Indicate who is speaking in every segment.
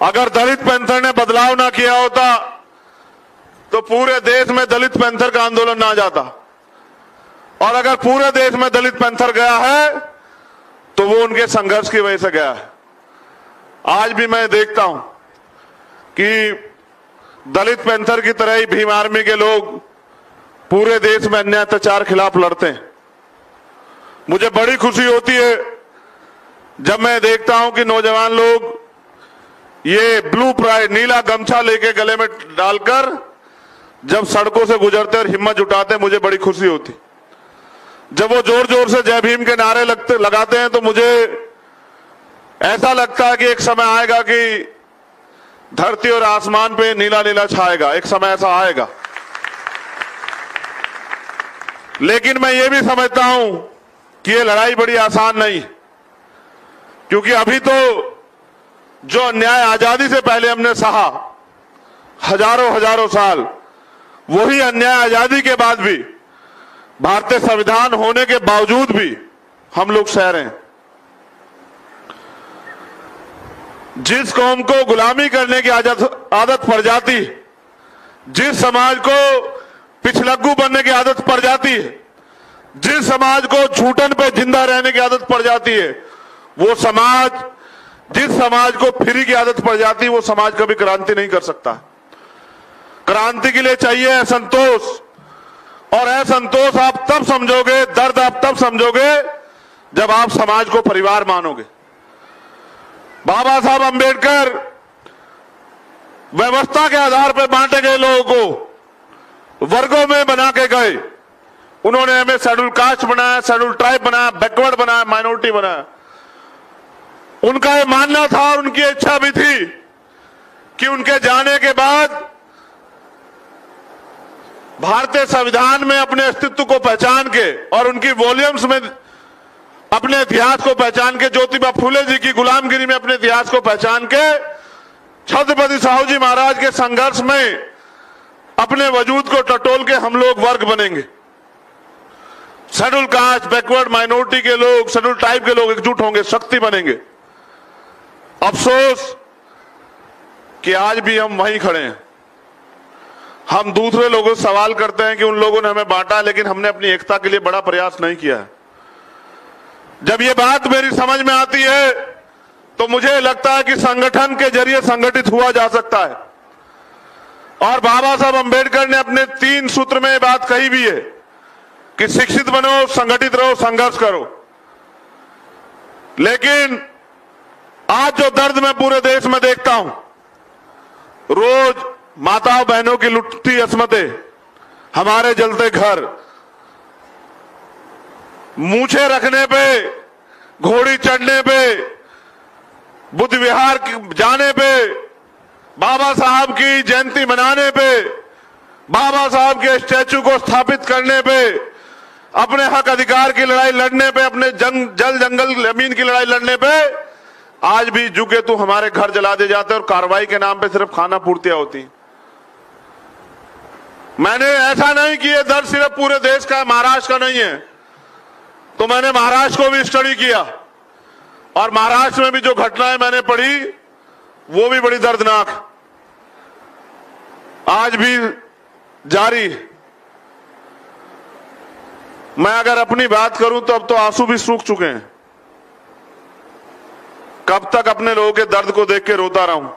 Speaker 1: अगर दलित पैंथर ने बदलाव ना किया होता तो पूरे देश में दलित पैंथर का आंदोलन ना जाता, और अगर पूरे देश में दलित पैंथर गया है तो वो उनके संघर्ष की वजह से गया है। आज भी मैं देखता हूं कि दलित पैंथर की तरह ही भीम आर्मी के लोग पूरे देश में अन्याय अत्याचार खिलाफ लड़ते हैं। मुझे बड़ी खुशी होती है जब मैं देखता हूं कि नौजवान लोग ये ब्लू प्राइड नीला गमछा लेके गले में डालकर जब सड़कों से गुजरते और हिम्मत जुटाते, मुझे बड़ी खुशी होती। जब वो जोर जोर से जय भीम के नारे लगाते हैं तो मुझे ऐसा लगता है कि एक समय आएगा कि धरती और आसमान पे नीला नीला छाएगा, एक समय ऐसा आएगा। लेकिन मैं ये भी समझता हूं कि ये लड़ाई बड़ी आसान नहीं, क्योंकि अभी तो जो अन्याय आजादी से पहले हमने सहा हजारों हजारों साल, वही अन्याय आजादी के बाद भी, भारतीय संविधान होने के बावजूद भी हम लोग सह रहे हैं। जिस कौम को गुलामी करने की आदत पड़ जाती है, जिस समाज को पिछलग्गू बनने की आदत पड़ जाती है, जिस समाज को झूठन पे जिंदा रहने की आदत पड़ जाती है, वो समाज, जिस समाज को फ्री की आदत पड़ जाती है, वो समाज कभी क्रांति नहीं कर सकता। क्रांति के लिए चाहिए असंतोष, और असंतोष आप तब समझोगे, दर्द आप तब समझोगे जब आप समाज को परिवार मानोगे। बाबा साहब अंबेडकर व्यवस्था के आधार पर बांटे गए लोगों को वर्गों में बना के गए। उन्होंने हमें शेड्यूल कास्ट बनाया, शेड्यूल ट्राइब बनाया, बैकवर्ड बनाया, माइनॉरिटी बनाया। उनका ये मानना था और उनकी इच्छा भी थी कि उनके जाने के बाद भारतीय संविधान में अपने अस्तित्व को पहचान के और उनकी वॉल्यूम्स में अपने इतिहास को पहचान के, ज्योतिबा फूले जी की गुलामगिरी में अपने इतिहास को पहचान के, छत्रपति साहू जी महाराज के संघर्ष में अपने वजूद को टटोल के हम लोग वर्ग बनेंगे। शेड्यूल कास्ट, बैकवर्ड, माइनॉरिटी के लोग, शेड्यूल ट्राइब के लोग एकजुट होंगे, शक्ति बनेंगे। अफसोस कि आज भी हम वहीं खड़े हैं। हम दूसरे लोगों से सवाल करते हैं कि उन लोगों ने हमें बांटा, लेकिन हमने अपनी एकता के लिए बड़ा प्रयास नहीं किया है। जब ये बात मेरी समझ में आती है तो मुझे लगता है कि संगठन के जरिए संगठित हुआ जा सकता है, और बाबा साहब अंबेडकर ने अपने 3 सूत्र में ये बात कही भी है कि शिक्षित बनो, संगठित रहो, संघर्ष करो। लेकिन आज जो दर्द मैं पूरे देश में देखता हूं, रोज माताओं बहनों की लुटती अस्मतें, हमारे जलते घर, मूछे रखने पे, घोड़ी चढ़ने पे, बुद्ध विहार जाने पे, बाबा साहब की जयंती मनाने पे, बाबा साहब के स्टैचू को स्थापित करने पे, अपने हक अधिकार की लड़ाई लड़ने पे, अपने जल जंगल जमीन की लड़ाई लड़ने पे आज भी जुगे तो हमारे घर जला दिए जाते हैं और कार्रवाई के नाम पे सिर्फ खाना पूर्तियां होती। मैंने ऐसा नहीं कि ये दर्द सिर्फ पूरे देश का है, महाराष्ट्र का नहीं है, तो मैंने महाराष्ट्र को भी स्टडी किया, और महाराष्ट्र में भी जो घटनाएं मैंने पढ़ी वो भी बड़ी दर्दनाक आज भी जारी। मैं अगर अपनी बात करूं तो अब तो आंसू भी सूख चुके हैं। कब तक अपने लोगों के दर्द को देख के रोता रहूं,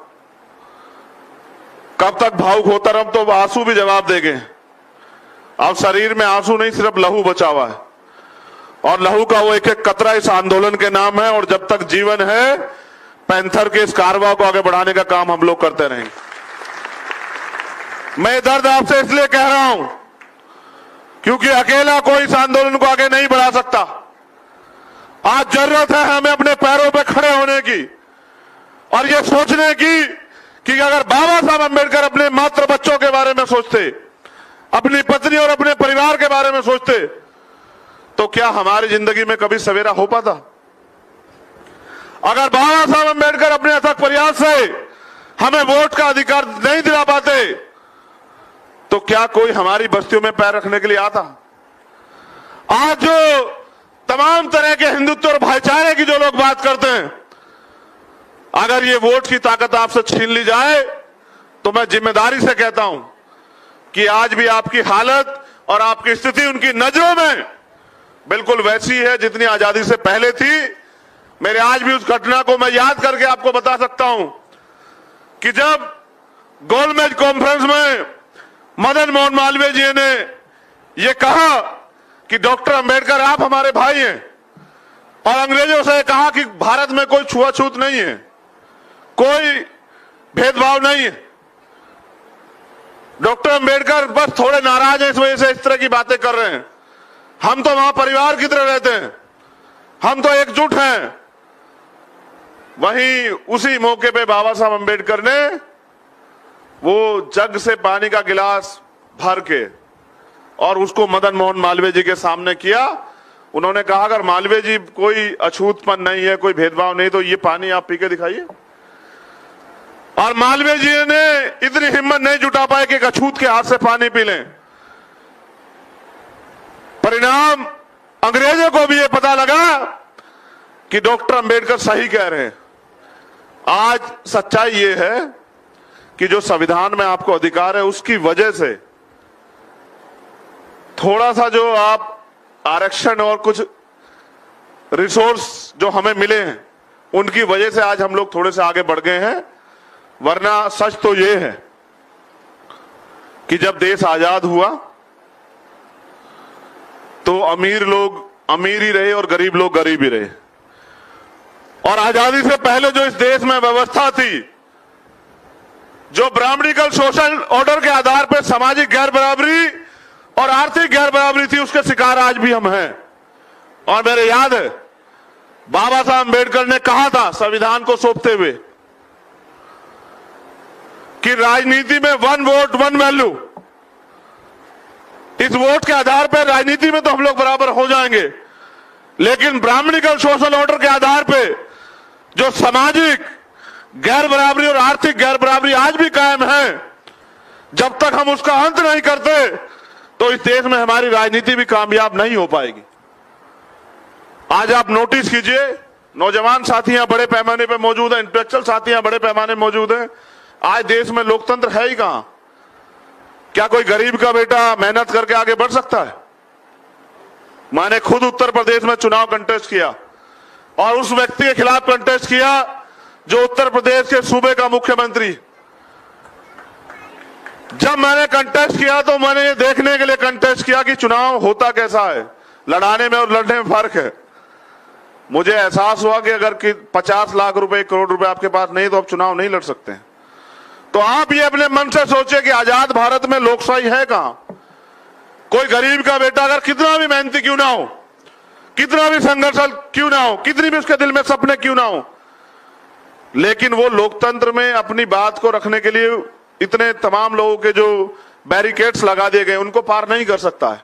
Speaker 1: कब तक भावुक होता रहूं, तो आंसू भी जवाब देंगे। अब शरीर में आंसू नहीं, सिर्फ लहू बचा हुआ है, और लहू का वो एक एक कतरा इस आंदोलन के नाम है, और जब तक जीवन है पैंथर के इस कारवां को आगे बढ़ाने का काम हम लोग करते रहेंगे। मैं दर्द आपसे इसलिए कह रहा हूं क्योंकि अकेला कोई इस आंदोलन को आगे नहीं बढ़ा सकता। आज जरूरत है हमें अपने पैरों पे खड़े होने की, और ये सोचने की कि अगर बाबा साहब अंबेडकर अपने मात्र बच्चों के बारे में सोचते, अपनी पत्नी और अपने परिवार के बारे में सोचते, तो क्या हमारी जिंदगी में कभी सवेरा हो पाता? अगर बाबा साहब अंबेडकर अपने अथक प्रयास से हमें वोट का अधिकार नहीं दिला पाते, तो क्या कोई हमारी बस्तियों में पैर रखने के लिए आता? आज जो तमाम तरह के हिंदुत्व और भाईचारे की जो लोग बात करते हैं, अगर ये वोट की ताकत आपसे छीन ली जाए तो मैं जिम्मेदारी से कहता हूं कि आज भी आपकी हालत और आपकी स्थिति उनकी नजरों में बिल्कुल वैसी है जितनी आजादी से पहले थी। मेरे आज भी उस घटना को मैं याद करके आपको बता सकता हूं कि जब गोलमेज कॉन्फ्रेंस में मदन मोहन मालवीय जी ने यह कहा कि डॉक्टर अंबेडकर आप हमारे भाई हैं और अंग्रेजों से कहा कि भारत में कोई छुआछूत नहीं है, कोई भेदभाव नहीं है। डॉक्टर अंबेडकर बस थोड़े नाराज हैं, इस वजह से इस तरह की बातें कर रहे हैं। हम तो वहां परिवार की तरह रहते हैं, हम तो एकजुट हैं। वहीं उसी मौके पे बाबा साहब अंबेडकर ने वो जग से पानी का गिलास भर के और उसको मदन मोहन मालवीय जी के सामने किया। उन्होंने कहा अगर मालवीय जी कोई अछूतपन नहीं है, कोई भेदभाव नहीं, तो ये पानी आप पी के दिखाइए। और मालवीय जी ने इतनी हिम्मत नहीं जुटा पाए कि एक अछूत के हाथ से पानी पी लें। परिणाम अंग्रेजों को भी ये पता लगा कि डॉक्टर अंबेडकर सही कह रहे हैं। आज सच्चाई ये है कि जो संविधान में आपको अधिकार है उसकी वजह से थोड़ा सा जो आप आरक्षण और कुछ रिसोर्स जो हमें मिले हैं उनकी वजह से आज हम लोग थोड़े से आगे बढ़ गए हैं। वरना सच तो ये है कि जब देश आजाद हुआ तो अमीर लोग अमीर ही रहे और गरीब लोग गरीब ही रहे। और आजादी से पहले जो इस देश में व्यवस्था थी, जो ब्राह्मणिकल सोशल ऑर्डर के आधार पर सामाजिक गैर बराबरी और आर्थिक गैर बराबरी थी, उसके शिकार आज भी हम हैं। और मेरे याद है बाबा साहब अंबेडकर ने कहा था संविधान को सौंपते हुए कि राजनीति में वन वोट वन वैल्यू, इस वोट के आधार पर राजनीति में तो हम लोग बराबर हो जाएंगे, लेकिन ब्राह्मणिकल सोशल ऑर्डर के आधार पे जो सामाजिक गैर बराबरी और आर्थिक गैर बराबरी आज भी कायम है, जब तक हम उसका अंत नहीं करते तो इस देश में हमारी राजनीति भी कामयाब नहीं हो पाएगी। आज आप नोटिस कीजिए, नौजवान साथियां बड़े पैमाने पर मौजूद हैं, इंटेलेक्चुअल साथियां बड़े पैमाने मौजूद हैं। आज देश में लोकतंत्र है ही कहां? क्या कोई गरीब का बेटा मेहनत करके आगे बढ़ सकता है? मैंने खुद उत्तर प्रदेश में चुनाव कंटेस्ट किया और उस व्यक्ति के खिलाफ कंटेस्ट किया जो उत्तर प्रदेश के सूबे का मुख्यमंत्री। जब मैंने कंटेस्ट किया तो मैंने ये देखने के लिए कंटेस्ट किया कि चुनाव होता कैसा है, लड़ाने में और लड़ने में फर्क है। मुझे एहसास हुआ कि अगर 50 लाख रुपए 1 करोड़ रुपए आपके पास नहीं तो आप चुनाव नहीं लड़ सकते हैं। तो आप ये अपने मन से सोचे कि आजाद भारत में लोकशाही है कहां? कोई गरीब का बेटा अगर कितना भी मेहनती क्यों ना हो, कितना भी संघर्षशील क्यों ना हो, कितनी भी उसके दिल में सपने क्यों ना हो, लेकिन वो लोकतंत्र में अपनी बात को रखने के लिए इतने तमाम लोगों के जो बैरिकेड्स लगा दिए गए उनको पार नहीं कर सकता है।